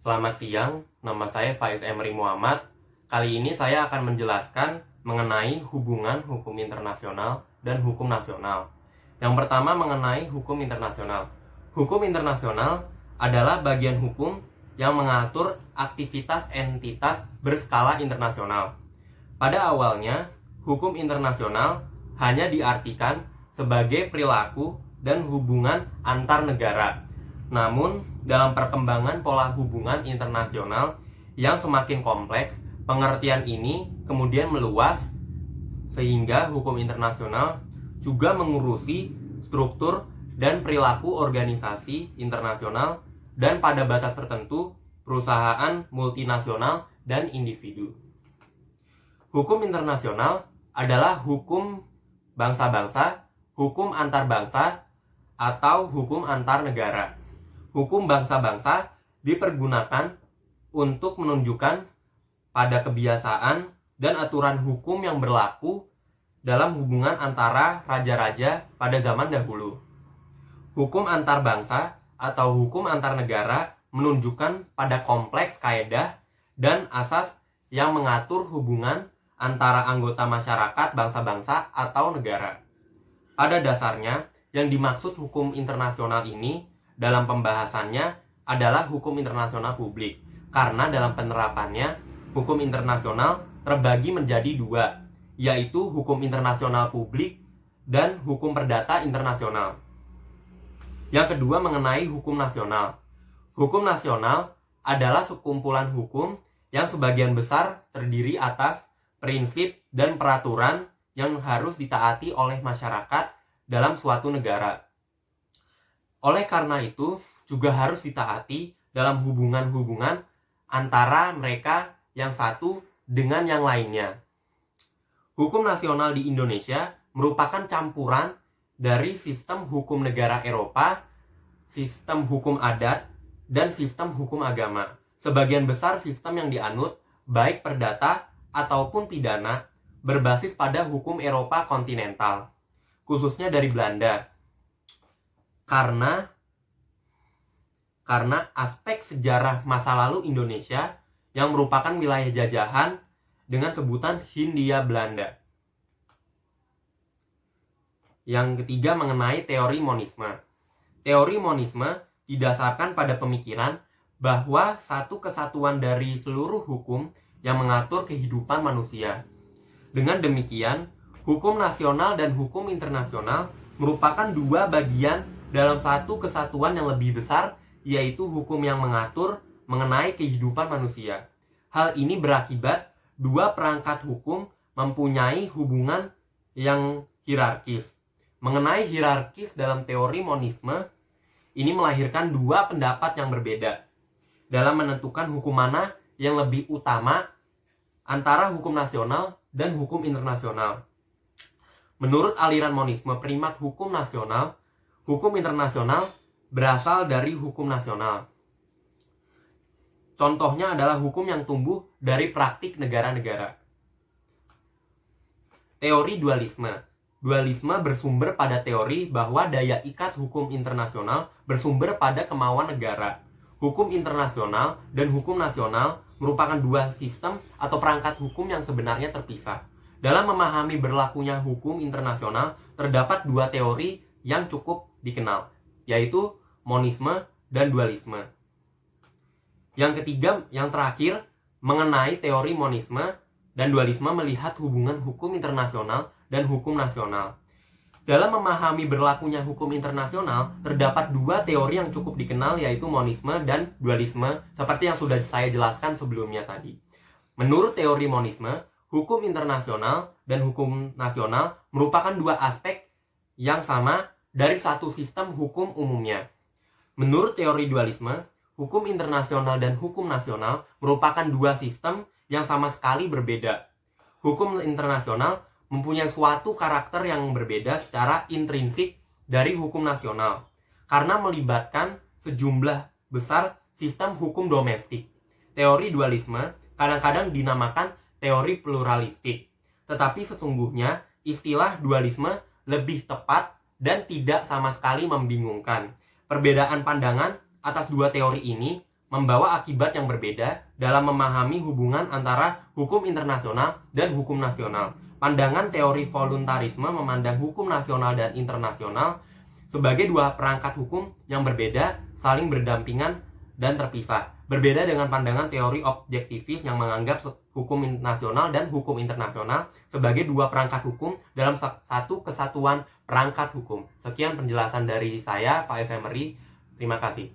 Selamat siang, nama saya Faiz Emri Muhammad. Kali ini saya akan menjelaskan mengenai hubungan hukum internasional dan hukum nasional. Yang pertama mengenai hukum internasional. Hukum internasional adalah bagian hukum yang mengatur aktivitas entitas berskala internasional. Pada awalnya, hukum internasional hanya diartikan sebagai perilaku dan hubungan antar negara. Namun, dalam perkembangan pola hubungan internasional yang semakin kompleks, pengertian ini kemudian meluas sehingga hukum internasional juga mengurusi struktur dan perilaku organisasi internasional dan pada batas tertentu perusahaan multinasional dan individu. Hukum internasional adalah hukum bangsa-bangsa, hukum antar bangsa, atau hukum antar negara. Hukum bangsa-bangsa dipergunakan untuk menunjukkan pada kebiasaan dan aturan hukum yang berlaku dalam hubungan antara raja-raja pada zaman dahulu. Hukum antar bangsa atau hukum antar negara menunjukkan pada kompleks kaedah dan asas yang mengatur hubungan antara anggota masyarakat bangsa-bangsa atau negara. Pada dasarnya, yang dimaksud hukum internasional ini dalam pembahasannya adalah hukum internasional publik, karena dalam penerapannya hukum internasional terbagi menjadi dua, yaitu hukum internasional publik dan hukum perdata internasional. Yang kedua mengenai hukum nasional. Hukum nasional adalah sekumpulan hukum yang sebagian besar terdiri atas prinsip dan peraturan yang harus ditaati oleh masyarakat dalam suatu negara. Oleh karena itu, juga harus ditaati dalam hubungan-hubungan antara mereka yang satu dengan yang lainnya. Hukum nasional di Indonesia merupakan campuran dari sistem hukum negara Eropa, sistem hukum adat, dan sistem hukum agama. Sebagian besar sistem yang dianut, baik perdata ataupun pidana, berbasis pada hukum Eropa kontinental, khususnya dari Belanda. Karena aspek sejarah masa lalu Indonesia yang merupakan wilayah jajahan dengan sebutan Hindia Belanda. Yang ketiga mengenai teori monisme. Teori monisme didasarkan pada pemikiran bahwa satu kesatuan dari seluruh hukum yang mengatur kehidupan manusia. Dengan demikian, hukum nasional dan hukum internasional merupakan dua bagian dalam satu kesatuan yang lebih besar, yaitu hukum yang mengatur mengenai kehidupan manusia. Hal ini berakibat dua perangkat hukum mempunyai hubungan yang hierarkis. Mengenai hierarkis dalam teori monisme, ini melahirkan dua pendapat yang berbeda dalam menentukan hukum mana yang lebih utama antara hukum nasional dan hukum internasional. Menurut aliran monisme, primat hukum nasional, hukum internasional berasal dari hukum nasional. Contohnya adalah hukum yang tumbuh dari praktik negara-negara. Teori dualisme. Dualisme bersumber pada teori bahwa daya ikat hukum internasional bersumber pada kemauan negara. Hukum internasional dan hukum nasional merupakan dua sistem atau perangkat hukum yang sebenarnya terpisah. Dalam memahami berlakunya hukum internasional, terdapat dua teori yang cukup dikenal, yaitu monisme dan dualisme. Yang ketiga, yang terakhir, mengenai teori monisme dan dualisme melihat hubungan hukum internasional dan hukum nasional. Dalam memahami berlakunya hukum internasional, terdapat dua teori yang cukup dikenal, yaitu monisme dan dualisme, seperti yang sudah saya jelaskan sebelumnya tadi. Menurut teori monisme, hukum internasional dan hukum nasional merupakan dua aspek yang sama dari satu sistem hukum umumnya. Menurut teori dualisme, hukum internasional dan hukum nasional merupakan dua sistem yang sama sekali berbeda. Hukum internasional mempunyai suatu karakter yang berbeda secara intrinsik dari hukum nasional, karena melibatkan sejumlah besar sistem hukum domestik. Teori dualisme kadang-kadang dinamakan teori pluralistik, tetapi sesungguhnya istilah dualisme lebih tepat dan tidak sama sekali membingungkan. Perbedaan pandangan atas dua teori ini membawa akibat yang berbeda dalam memahami hubungan antara hukum internasional dan hukum nasional. Pandangan teori voluntarisme memandang hukum nasional dan internasional sebagai dua perangkat hukum yang berbeda, saling berdampingan dan terpisah. Berbeda dengan pandangan teori objektivis yang menganggap hukum nasional dan hukum internasional sebagai dua perangkat hukum dalam satu kesatuan perangkat hukum. Sekian penjelasan dari saya, Pak Emery. Terima kasih.